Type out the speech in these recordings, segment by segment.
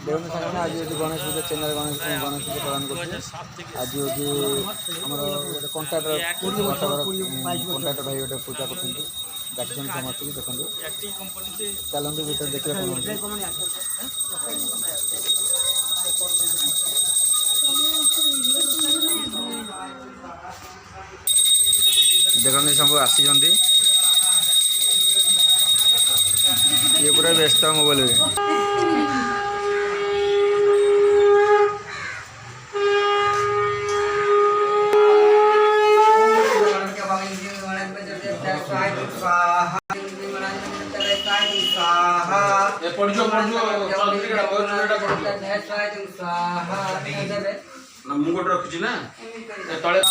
देखो सामने आज ये गणेश पूजा चेन्नई गणेश पूजा पालन कर आज ये आमर गोटे कंट्राक्टर भाई गोटे पूजा कर समस्त देखो चलते भर देखिए देखते सब आसी ये पूरा व्यस्त मोबाइल में मुगट रखी ना तले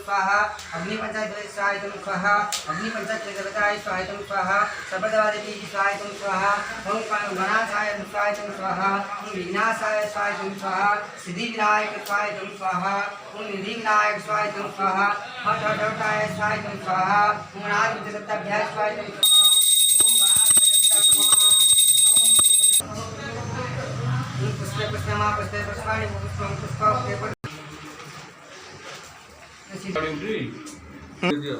स्वाहा अग्नि पंचायत स्वाहा स्वाहा अग्नि पंचायत स्वाहा स्वाहा सर्वदेवादेवी स्वाहा स्वाहा ओम गणाशाय स्वाहा स्वाहा ओम विघ्नाशाय स्वाहा स्वाहा सिद्धि विनायक स्वाहा स्वाहा ओम निधि विनायक स्वाहा स्वाहा हठ हठोटाय स्वाहा स्वाहा ओम नाथ जगताभ्याय स्वाहा पुष्पे पुष्पमा पुष्पे पुष्पाणि पुष्पं पुष्पं जय